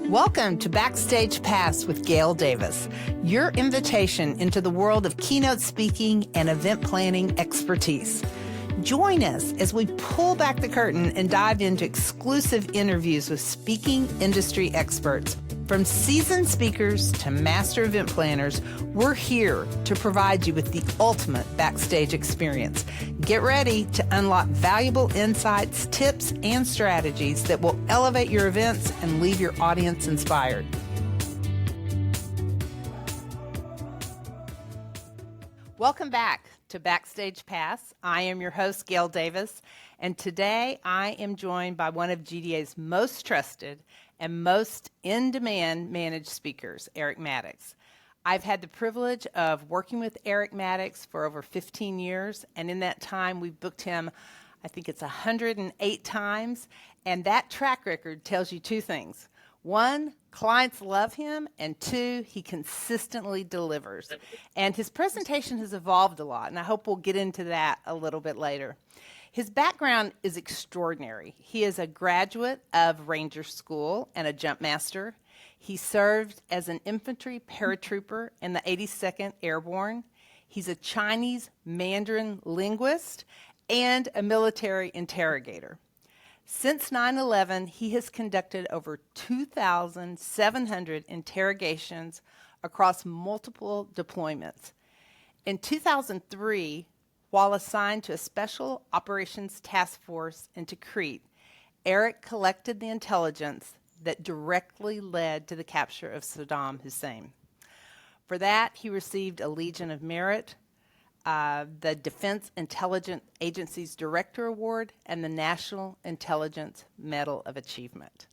Welcome to Backstage Pass with Gail Davis, your invitation into the world of keynote speaking and event planning expertise. Join us as we pull back the curtain and dive into exclusive interviews with speaking industry experts. From seasoned speakers to master event planners, we're here to provide you with the ultimate backstage experience. Get ready to unlock valuable insights, tips, and strategies that will elevate your events and leave your audience inspired. Welcome back to Backstage Pass. I am your host, Gail Davis, and today I am joined by one of GDA's most trusted and most in-demand managed speakers, Eric Maddox. I've had the privilege of working with Eric Maddox for over 15 years, and in that time we've booked him, I think it's 108 times, and that track record tells you two things. One, clients love him, and two, he consistently delivers. And his presentation has evolved a lot, and I hope we'll get into that a little bit later. His background is extraordinary. He is a graduate of Ranger School and a jump master. He served as an infantry paratrooper in the 82nd Airborne. He's a Chinese Mandarin linguist and a military interrogator. Since 9/11, he has conducted over 2,700 interrogations across multiple deployments. In 2003, while assigned to a special operations task force into Crete, Eric collected the intelligence that directly led to the capture of Saddam Hussein. For that, he received a Legion of Merit, the Defense Intelligence Agency's Director Award, and the National Intelligence Medal of Achievement.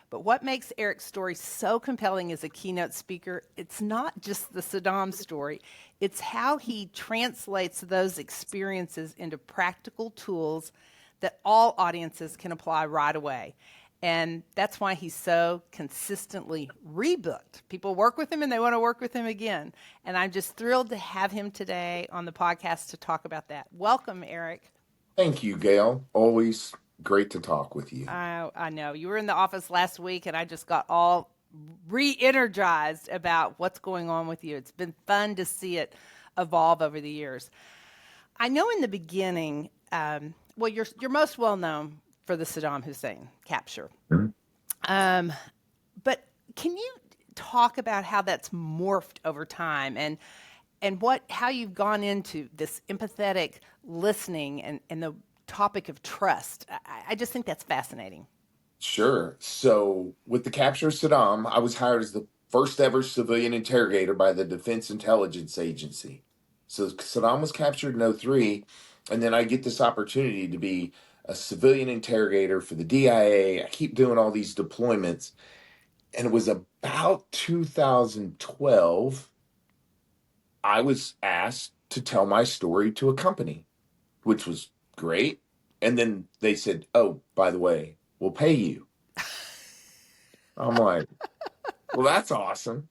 But what makes Eric's story so compelling as a keynote speaker, it's not just the Saddam story, it's how he translates those experiences into practical tools that all audiences can apply right away. And that's why he's so consistently rebooked. People work with him and they want to work with him again. And I'm just thrilled to have him today on the podcast to talk about that. Welcome, Eric. Thank you, Gail. Always great to talk with you. I know. You were in the office last week, and I just got all re-energized about what's going on with you. It's been fun to see it evolve over the years. I know in the beginning, you're most well known for the Saddam Hussein capture. Mm-hmm. But can you talk about how that's morphed over time and how you've gone into this empathetic listening and the topic of trust? I just think that's fascinating. Sure. So with the capture of Saddam, I was hired as the first ever civilian interrogator by the Defense Intelligence Agency. So Saddam was captured in 2003, and then I get this opportunity to be a civilian interrogator for the DIA. I keep doing all these deployments. And it was about 2012, I was asked to tell my story to a company, which was great. And then they said, oh, by the way, we'll pay you. I'm like, well, that's awesome.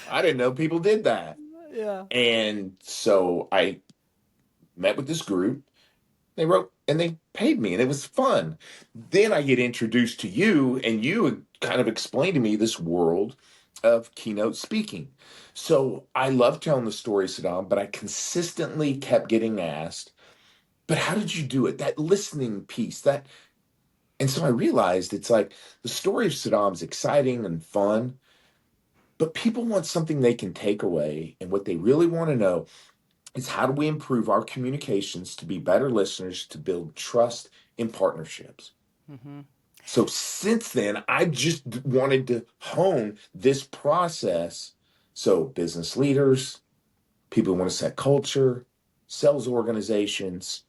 I didn't know people did that. Yeah. And so I met with this group. They wrote and they paid me, and it was fun. Then I get introduced to you, and you kind of explained to me this world of keynote speaking. So I love telling the story, Saddam, but I consistently kept getting asked, but how did you do it? That listening piece, and so I realized it's like the story of Saddam is exciting and fun, but people want something they can take away. And what they really want to know is how do we improve our communications to be better listeners, to build trust in partnerships? Mm-hmm. So since then, I just wanted to hone this process. So business leaders, people who want to set culture, sales organizations,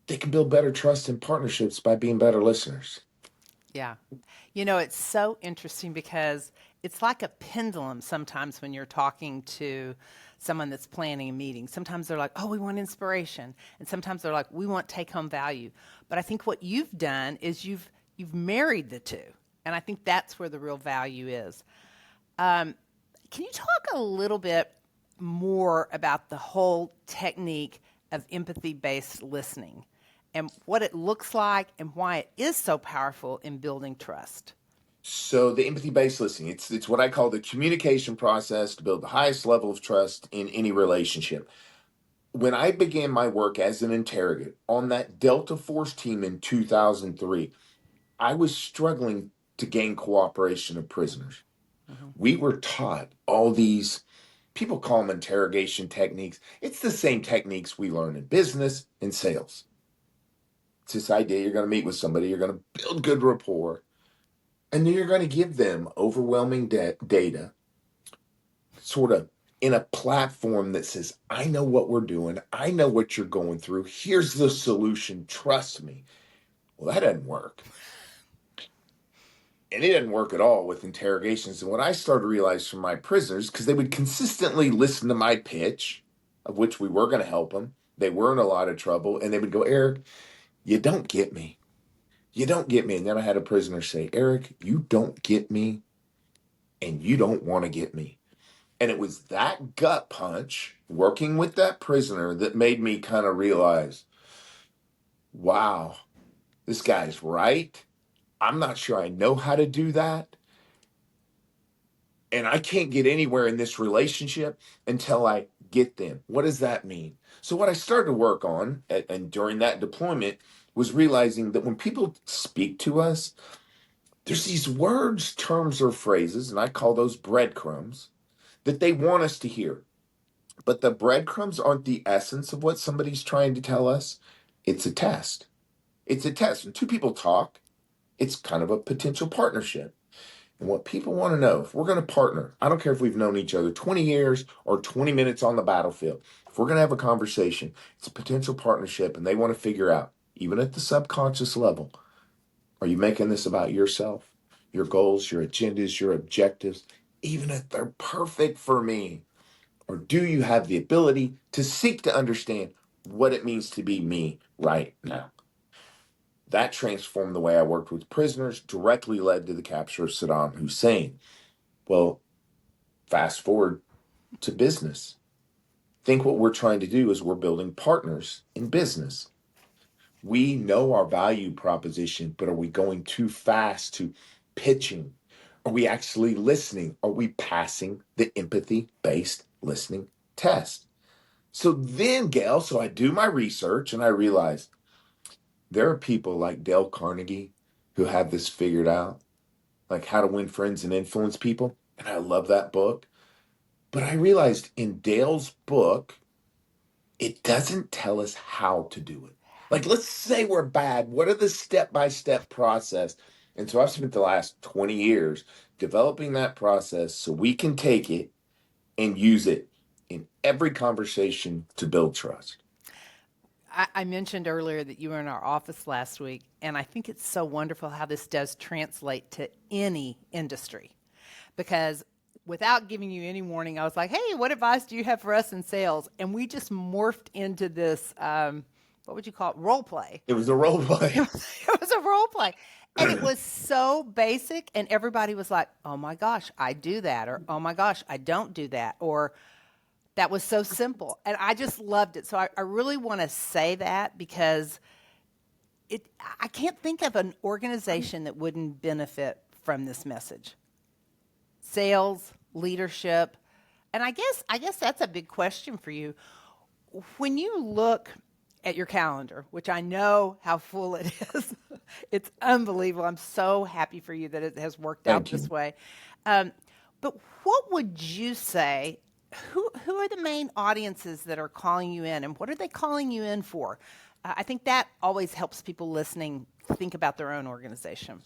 they can build better trust in partnerships by being better listeners. Yeah. You know, it's so interesting because it's like a pendulum sometimes when you're talking to someone that's planning a meeting. Sometimes they're like, oh, we want inspiration. And sometimes they're like, we want take-home value. But I think what you've done is you've married the two. And I think that's where the real value is. Can you talk a little bit more about the whole technique of empathy-based listening and what it looks like and why it is so powerful in building trust? So the empathy-based listening, it's what I call the communication process to build the highest level of trust in any relationship. When I began my work as an interrogator on that Delta Force team in 2003, I was struggling to gain cooperation of prisoners. Hmm. We were taught all these, people call them interrogation techniques. It's the same techniques we learn in business and sales. It's this idea you're going to meet with somebody, you're going to build good rapport, and then you're going to give them overwhelming data, sort of in a platform that says, I know what we're doing, I know what you're going through, here's the solution, trust me. Well, that doesn't work. And it didn't work at all with interrogations. And what I started to realize from my prisoners, because they would consistently listen to my pitch, of which we were going to help them, they were in a lot of trouble, and they would go, Eric, you don't get me. You don't get me. And then I had a prisoner say, Eric, you don't get me, and you don't want to get me. And it was that gut punch working with that prisoner that made me kind of realize, wow, this guy's right. I'm not sure I know how to do that. And I can't get anywhere in this relationship until I get them. What does that mean? So, what I started to work on, and during that deployment, was realizing that when people speak to us, there's these words, terms, or phrases, and I call those breadcrumbs, that they want us to hear. But the breadcrumbs aren't the essence of what somebody's trying to tell us. It's a test. It's a test. When two people talk, it's kind of a potential partnership. And what people want to know, if we're going to partner, I don't care if we've known each other 20 years or 20 minutes on the battlefield, if we're going to have a conversation, it's a potential partnership, and they want to figure out, even at the subconscious level, are you making this about yourself, your goals, your agendas, your objectives, even if they're perfect for me? Or do you have the ability to seek to understand what it means to be me right now? That transformed the way I worked with prisoners, directly led to the capture of Saddam Hussein. Well, fast forward to business. Think what we're trying to do is we're building partners in business. We know our value proposition, but are we going too fast to pitching? Are we actually listening? Are we passing the empathy based listening test? So then, Gail, so I do my research and I realize there are people like Dale Carnegie who have this figured out, like How to Win Friends and Influence People. And I love that book. But I realized in Dale's book, it doesn't tell us how to do it. Like, let's say we're bad. What are the step by step process? And so I've spent the last 20 years developing that process so we can take it and use it in every conversation to build trust. I mentioned earlier that you were in our office last week, and I think it's so wonderful how this does translate to any industry. Because without giving you any warning, I was like, hey, what advice do you have for us in sales? And we just morphed into this, what would you call it, role play. It was a role It play. was, it was a role play. And it was so basic, and everybody was like, oh my gosh, I do that, or oh my gosh, I don't do that, or that was so simple. And I just loved it. So I really want to say that because I can't think of an organization that wouldn't benefit from this message. Sales, leadership, and I guess that's a big question for you. When you look at your calendar, which I know how full it is, it's unbelievable. I'm so happy for you that it has worked out Thank this you. way. Um, but what would you say? Who are the main audiences that are calling you in, and what are they calling you in for? I think that always helps people listening think about their own organization.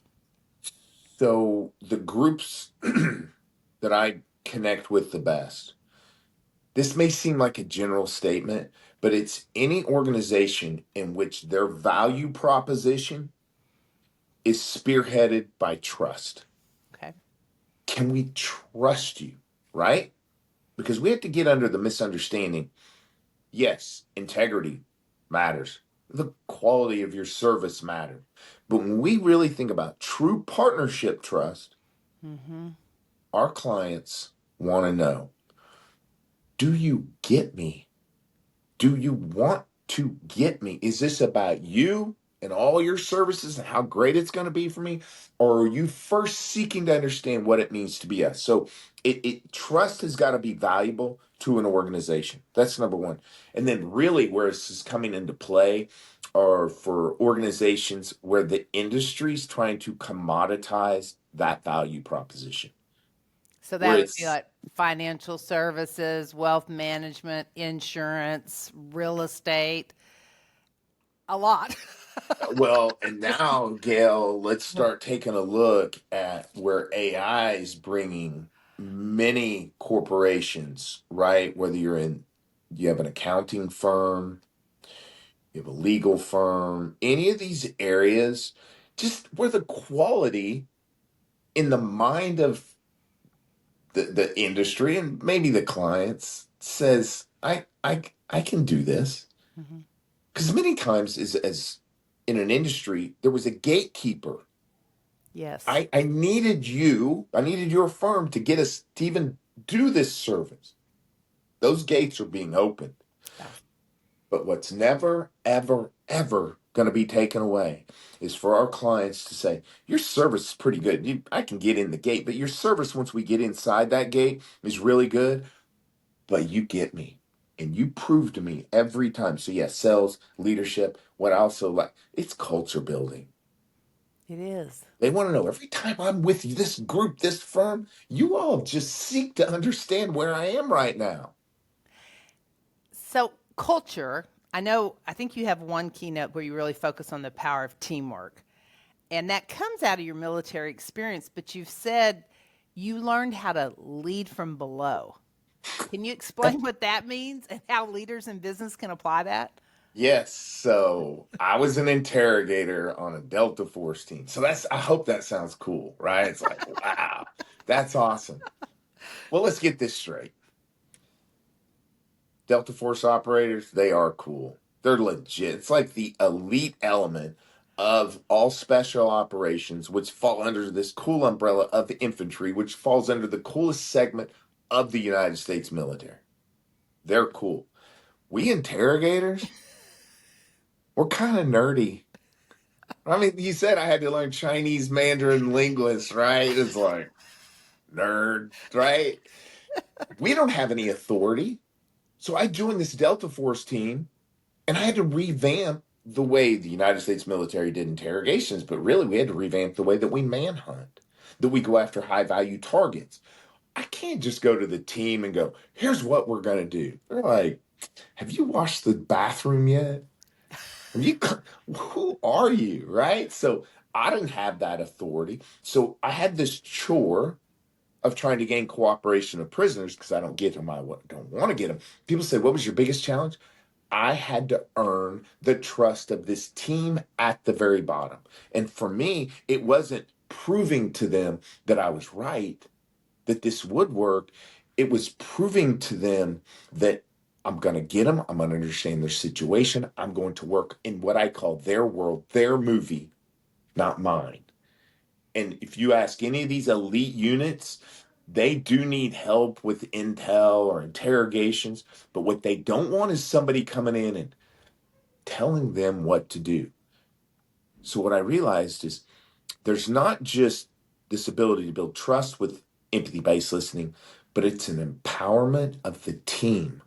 So the groups that I connect with the best, this may seem like a general statement, but it's any organization in which their value proposition is spearheaded by trust. Okay. Can we trust you? Right? Because we have to get under the misunderstanding. Yes, integrity matters. The quality of your service matters. But when we really think about true partnership trust, Mm-hmm. our clients want to know, do you get me? Do you want to get me? Is this about you and all your services and how great it's going to be for me? Or are you first seeking to understand what it means to be us? So trust has got to be valuable to an organization. That's number one. And then really where this is coming into play are for organizations where the industry's trying to commoditize that value proposition. So Where that would be it's like financial services, wealth management, insurance, real estate, a lot. well, and now, Gail, let's start taking a look at where AI is bringing many corporations, right? Whether you have an accounting firm, you have a legal firm, any of these areas, just where the quality in the mind of the industry and maybe the clients says, I can do this. Mhm. Because many times as in an industry, there was a gatekeeper. Yes. I I needed your firm to get us to even do this service. Those gates are being opened. Yeah. But what's never, ever, ever going to be taken away is for our clients to say, your service is pretty good. I can get in the gate, but your service, once we get inside that gate, is really good. But you get me. And you prove to me every time. So, yes, sales, leadership. What I also like, it's culture building. It is. They want to know every time I'm with you, this group, this firm, you all just seek to understand where I am right now. So, culture, I think you have one keynote where you really focus on the power of teamwork. And that comes out of your military experience, but you've said you learned how to lead from below. Can you explain what that means and how leaders in business can apply that? Yes, so I was an interrogator on a Delta Force team. So I hope that sounds cool, right? It's like, wow, that's awesome. Well, let's get this straight. Delta Force operators, they are cool. They're legit. It's like the elite element of all special operations, which fall under this cool umbrella of the infantry, which falls under the coolest segment of the United States military. They're cool. We interrogators, we're kind of nerdy. I mean, you said I had to learn Chinese, Mandarin, linguist, right? It's like, nerd, right? We don't have any authority. So I joined this Delta Force team and I had to revamp the way the United States military did interrogations, but really we had to revamp the way that we manhunt, that we go after high value targets. I can't just go to the team and go, here's what we're going to do. They're like, have you washed the bathroom yet? Have you, who are you? Right. So I didn't have that authority. So I had this chore of trying to gain cooperation of prisoners because I don't get them. Don't want to get them. People say, what was your biggest challenge? I had to earn the trust of this team at the very bottom. And for me, it wasn't proving to them that I was right, that this would work. It was proving to them that I'm going to get them. I'm going to understand their situation. I'm going to work in what I call their world, their movie, not mine. And if you ask any of these elite units, they do need help with intel or interrogations. But what they don't want is somebody coming in and telling them what to do. So what I realized is there's not just this ability to build trust with empathy-based listening, but it's an empowerment of the team.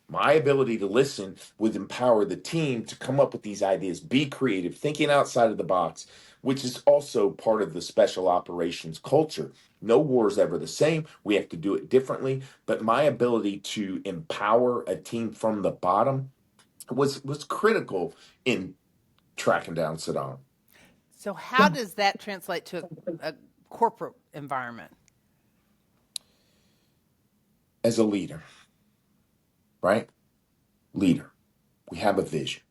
My ability to listen would empower the team to come up with these ideas, be creative, thinking outside of the box, which is also part of the special operations culture. No war is ever the same. We have to do it differently. But my ability to empower a team from the bottom was critical in tracking down Saddam. So, how does that translate to a corporate environment? As a leader, right? Leader, we have a vision.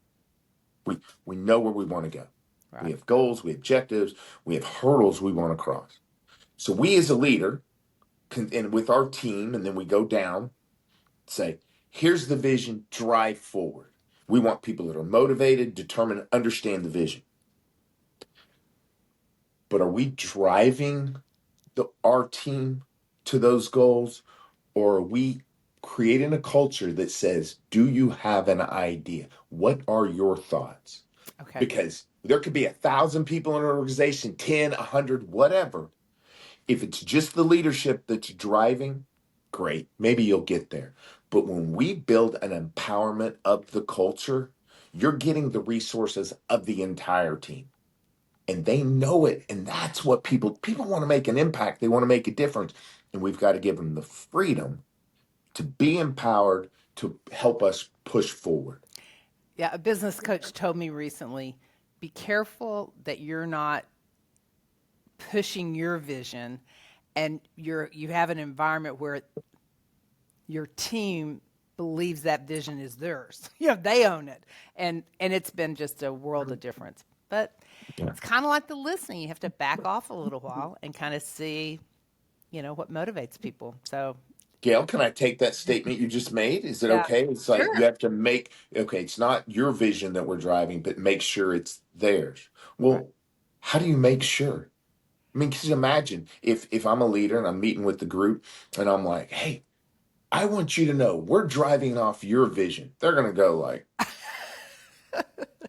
We know where we want to go. We Right. have goals, we have objectives, we have hurdles we want to cross. So we as a leader and with our team, and then we go down, say, here's the vision, drive forward. We want people that are motivated, determined, understand the vision. But are we driving our team to those goals, or are we creating a culture that says, do you have an idea? What are your thoughts? Okay. because there could be 1,000 people in an organization, 10, 100, whatever. If it's just the leadership that's driving, great. Maybe you'll get there. But when we build an empowerment of the culture, you're getting the resources of the entire team. And they know it. And that's what people want to make an impact. They want to make a difference. And we've got to give them the freedom to be empowered to help us push forward. Yeah, a business coach told me recently, be careful that you're not pushing your vision and you have an environment where your team believes that vision is theirs. They own it. And it's been just a world of difference. But Yeah. it's kind of like the listening. You have to back off a little while and kind of see, what motivates people. So, Gail, can I take that statement you just made? Is it yeah. okay? It's like you Sure. have to make, okay, it's not your vision that we're driving, but make sure it's theirs. Right. Well, how do you make sure? I mean, because imagine if I'm a leader and I'm meeting with the group and I'm like, hey, I want you to know we're driving off your vision. They're going to go like,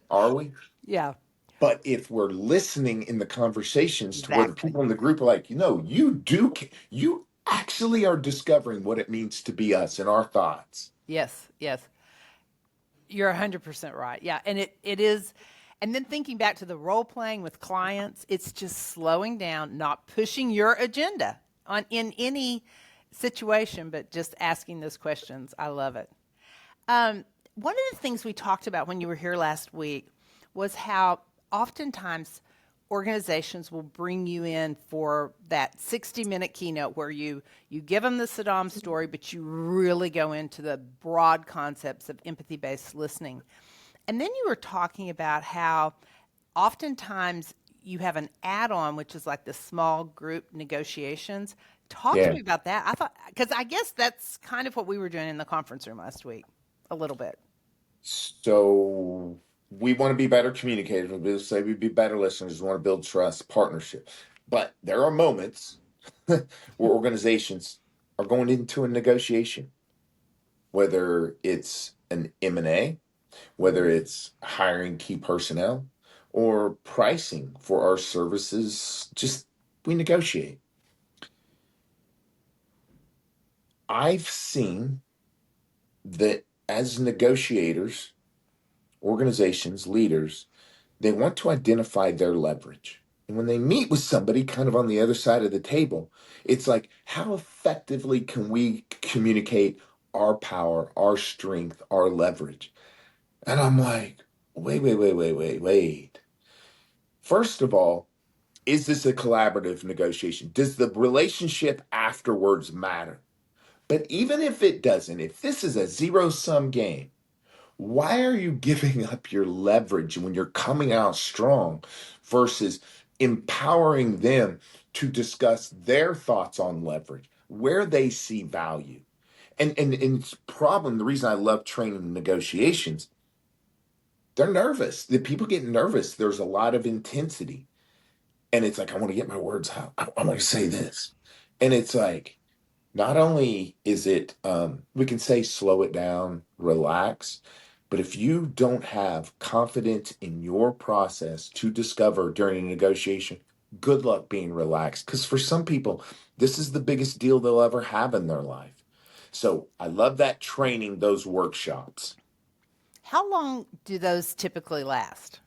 are we? Yeah, But if we're listening in the conversations to where the exactly. people in the group are like, you actually are discovering what it means to be us and our thoughts. Yes, yes. You're 100% right. Yeah, and it is. And then thinking back to the role playing with clients, it's just slowing down, not pushing your agenda on in any situation, but just asking those questions. I love it. One of the things we talked about when you were here last week was how oftentimes organizations will bring you in for that 60-minute keynote where you give them the Saddam story, but you really go into the broad concepts of empathy-based listening. And then you were talking about how oftentimes you have an add-on, which is like the small group negotiations. Talk to Yeah. me about that. I thought, because I guess that's kind of what we were doing in the conference room last week, a little bit. So we want to be better communicators. We say we be better listeners. We want to build trust, partnership. But there are moments where organizations are going into a negotiation, whether it's an M&A, whether it's hiring key personnel or pricing for our services. Just we negotiate. I've seen that as negotiators, organizations, leaders, they want to identify their leverage. And when they meet with somebody kind of on the other side of the table, it's like, how effectively can we communicate our power, our strength, our leverage? And I'm like, wait. First of all, is this a collaborative negotiation? Does the relationship afterwards matter? But even if it doesn't, if this is a zero sum game, why are you giving up your leverage when you're coming out strong versus empowering them to discuss their thoughts on leverage, where they see value? And it's problem, the reason I love training negotiations, they're nervous. The people get nervous. There's a lot of intensity. And it's like, I want to get my words out. I want to say this. And it's like, not only is it, we can say slow it down, relax, but if you don't have confidence in your process to discover during a negotiation, good luck being relaxed. Because for some people, this is the biggest deal they'll ever have in their life. So I love that training, those workshops. How long do those typically last?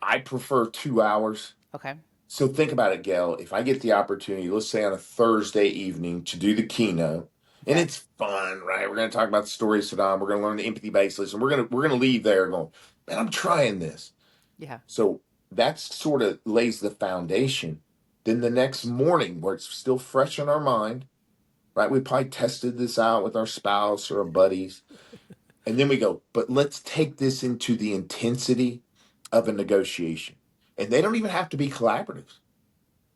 I prefer 2 hours. Okay. So think about it, Gail. If I get the opportunity, let's say on a Thursday evening to do the keynote, and Okay. it's fun, right? We're going to talk about the story of Saddam. We're going to learn the empathy basis, and we're going to leave there going, man, I'm trying this. Yeah. So that's sort of lays the foundation. Then the next morning, where it's still fresh in our mind, right? We probably tested this out with our spouse or our buddies, and then we go, but let's take this into the intensity of a negotiation. And they don't even have to be collaborative,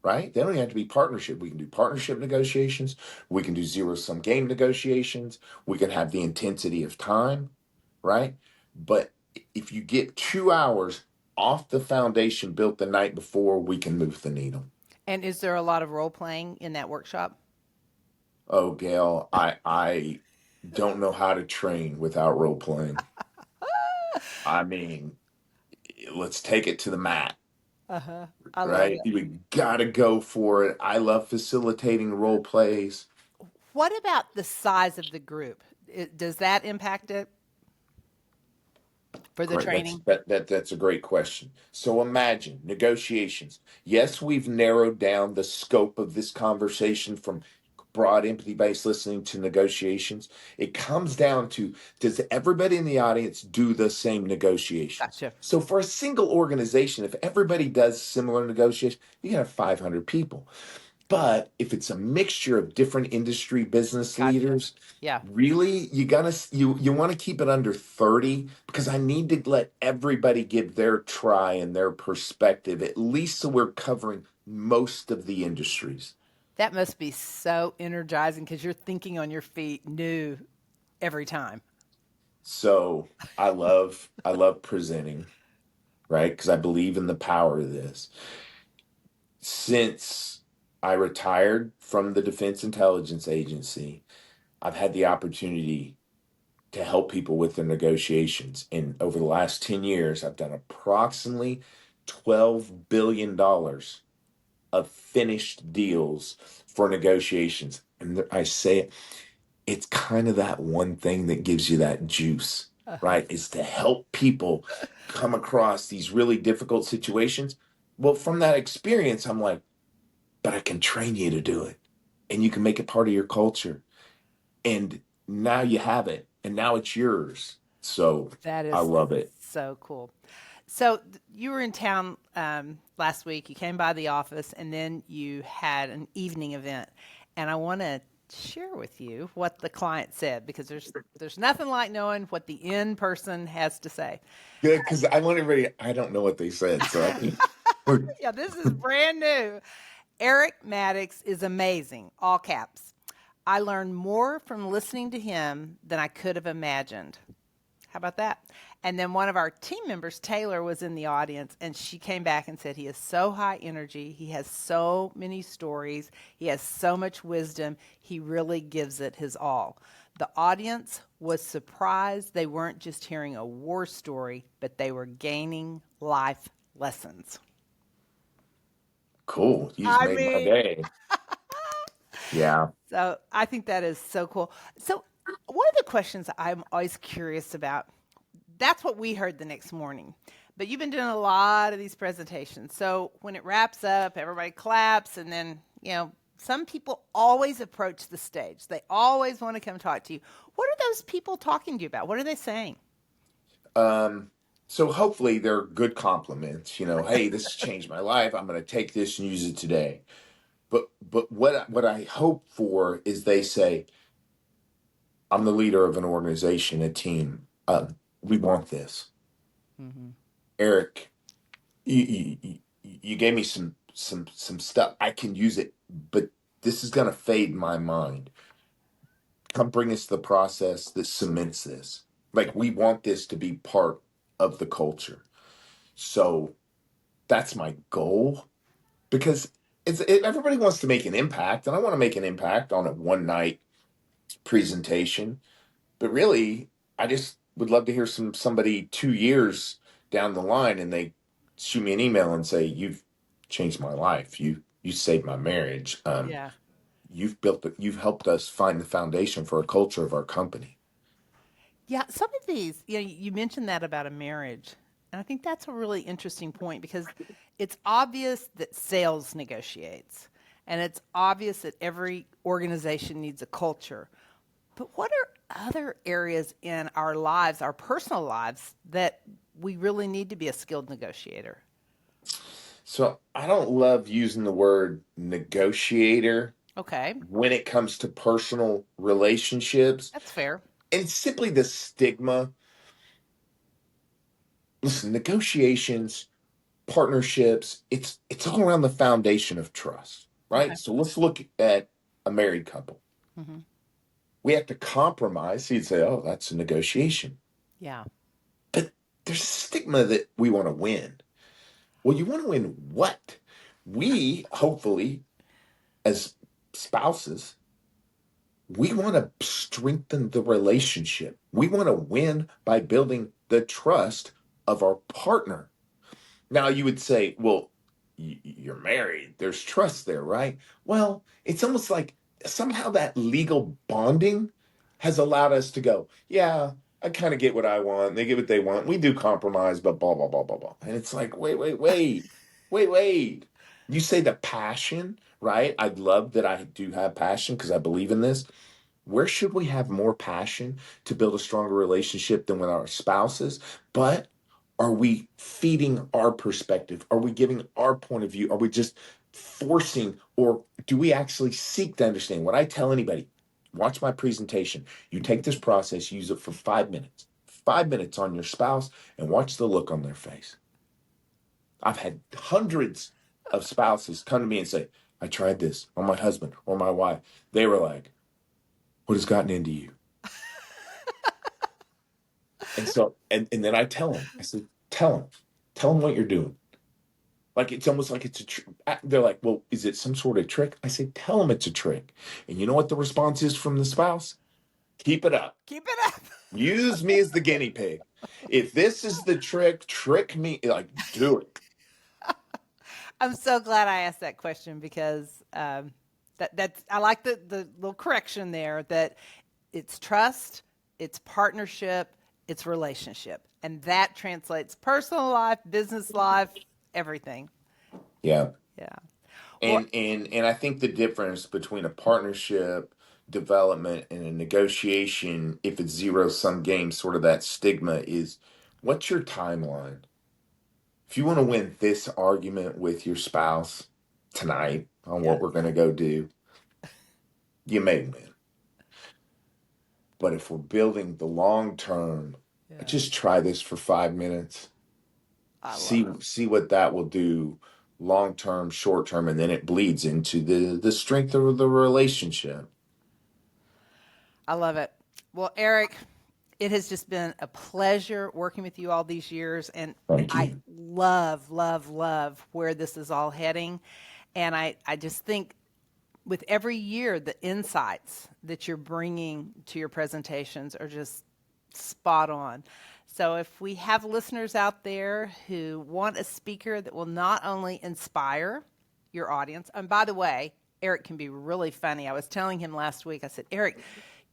right? They don't even have to be partnership. We can do partnership negotiations. We can do zero sum game negotiations. We can have the intensity of time, right? But if you get 2 hours off the foundation built the night before, we can move the needle. And is there a lot of role playing in that workshop? Oh, Gail, I don't know how to train without role playing. I mean, let's take it to the mat, Uh-huh. I love right? it. We gotta go for it. I love facilitating role plays. What about the size of the group? Does that impact it for the Great. training? That's a great question. So imagine negotiations. Yes, we've narrowed down the scope of this conversation from broad empathy-based listening to negotiations. It comes down to, does everybody in the audience do the same negotiations? Gotcha. So for a single organization, if everybody does similar negotiations, you can have 500 people. But if it's a mixture of different industry business Gotcha. leaders, Yeah. really you want to keep it under 30, because I need to let everybody give their try and their perspective, at least so we're covering most of the industries. That must be so energizing because you're thinking on your feet new every time. So I love presenting, right? Because I believe in the power of this. Since I retired from the Defense Intelligence Agency, I've had the opportunity to help people with their negotiations. And over the last 10 years, I've done approximately $12 billion of finished deals for negotiations. And I say it, it's kind of that one thing that gives you that juice, Uh-huh. right? Is to help people come across these really difficult situations. Well, from that experience, I'm like, but I can train you to do it, and you can make it part of your culture. And now you have it, and now it's yours. So That I is love it. so cool. So you were in town last week. You came by the office, and then you had an evening event. And I want to share with you what the client said because there's nothing like knowing what the in person has to say. Good, because I want everybody. I don't know what they said, so I can. Yeah, this is brand new. Eric Maddox is amazing, all caps. I learned more from listening to him than I could have imagined. How about that? And then one of our team members, Taylor, was in the audience and she came back and said, he is so high energy. He has so many stories. He has so much wisdom. He really gives it his all. The audience was surprised they weren't just hearing a war story, but they were gaining life lessons. Cool. You just I made my mean, day. Yeah. so I think that is so cool. So, one of the questions I'm always curious about, that's what we heard the next morning. But you've been doing a lot of these presentations. So, when it wraps up, everybody claps, and then, some people always approach the stage. They always want to come talk to you. What are those people talking to you about? What are they saying? Um. So hopefully they're good compliments. Hey, this has changed my life. I'm going to take this and use it today. But what I hope for is they say, I'm the leader of an organization, a team. We want this. Mm-hmm. Eric, you gave me some stuff. I can use it, but this is gonna fade my mind. Come bring us the process that cements this. Like, we want this to be part of the culture. So that's my goal, because everybody wants to make an impact, and I want to make an impact on a one night presentation. But really, I just would love to hear somebody 2 years down the line, and they shoot me an email and say, "You've changed my life. You saved my marriage. Yeah. You've helped us find the foundation for a culture of our company." Yeah, some of these, you mentioned that about a marriage. And I think that's a really interesting point because it's obvious that sales negotiates, and it's obvious that every organization needs a culture. But what are other areas in our lives, our personal lives, that we really need to be a skilled negotiator? So I don't love using the word negotiator Okay, when it comes to personal relationships. that's fair. And it's simply the stigma. Listen, negotiations, partnerships, it's all around the foundation of trust, Okay. right? So let's look at a married couple. Hmm. We have to compromise. So you'd say, oh, that's a negotiation. Yeah. But there's a stigma that we want to win. Well, you want to win what? We, hopefully, as spouses, we want to strengthen the relationship. We want to win by building the trust of our partner. Now you would say, well, you're married. There's trust there, right? Well, it's almost like somehow that legal bonding has allowed us to go, yeah, I kind of get what I want. They get what they want. We do compromise, but blah, blah, blah, blah, blah. And it's like, wait. You say the passion, right? I'd love that I do have passion because I believe in this. Where should we have more passion to build a stronger relationship than with our spouses? But are we feeding our perspective? Are we giving our point of view? Are we just forcing, or do we actually seek to understand? What I tell anybody, watch my presentation. You take this process, use it for 5 minutes on your spouse, and watch the look on their face. I've had hundreds of spouses come to me and say, I tried this on my husband or my wife. They were like, what has gotten into you? And so, and then I tell them, I said, tell them what you're doing. Like, it's almost like it's they're like, well, is it some sort of trick? I say, tell them it's a trick. And you know what the response is from the spouse? Keep it up. Keep it up. Use me as the guinea pig. If this is the trick me, like, do it. I'm so glad I asked that question because that's I like the little correction there that it's trust, it's partnership, it's relationship, and that translates personal life, business life, everything. Yeah. Yeah. And I think the difference between a partnership development and a negotiation, if it's zero sum game, sort of that stigma is, what's your timeline? If you want to win this argument with your spouse tonight on what we're going to go do, you may win. But if we're building the long term, just try this for 5 minutes. See what that will do long term, short term, and then it bleeds into the strength of the relationship. I love it. Well, Eric, it has just been a pleasure working with you all these years, and Thank you. I love where this is all heading. And I just think with every year, the insights that you're bringing to your presentations are just spot on. So if we have listeners out there who want a speaker that will not only inspire your audience, and by the way, Eric can be really funny. I was telling him last week, I said, Eric,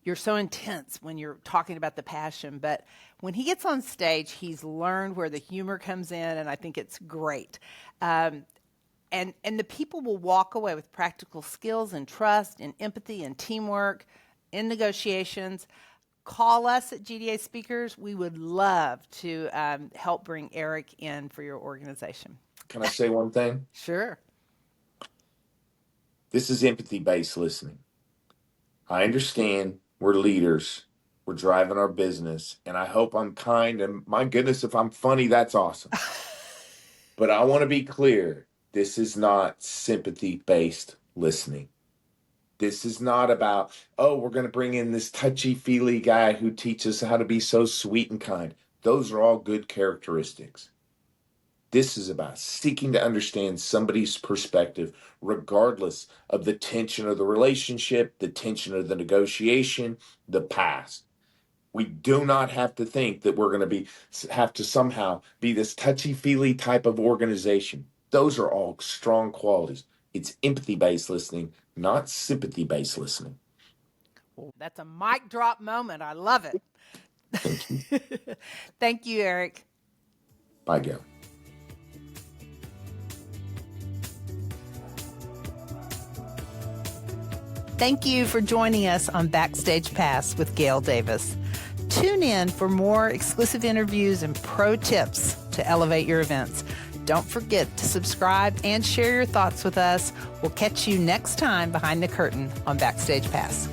you're so intense when you're talking about the passion, but when he gets on stage, he's learned where the humor comes in, and I think it's great. And the people will walk away with practical skills and trust and empathy and teamwork in negotiations. Call us at GDA Speakers. We would love to help bring Eric in for your organization. Can I say one thing? Sure. This is empathy-based listening. I understand we're leaders. We're driving our business, and I hope I'm kind, and my goodness, if I'm funny, that's awesome. But I want to be clear. This is not sympathy-based listening. This is not about, oh, we're going to bring in this touchy-feely guy who teaches us how to be so sweet and kind. Those are all good characteristics. This is about seeking to understand somebody's perspective, regardless of the tension of the relationship, the tension of the negotiation, the past. We do not have to think that we're going to have to somehow be this touchy-feely type of organization. Those are all strong qualities. It's empathy-based listening, not sympathy-based listening. Well, that's a mic drop moment. I love it. Thank you. Thank you, Eric. Bye, Gail. Thank you for joining us on Backstage Pass with Gail Davis. Tune in for more exclusive interviews and pro tips to elevate your events. Don't forget to subscribe and share your thoughts with us. We'll catch you next time behind the curtain on Backstage Pass.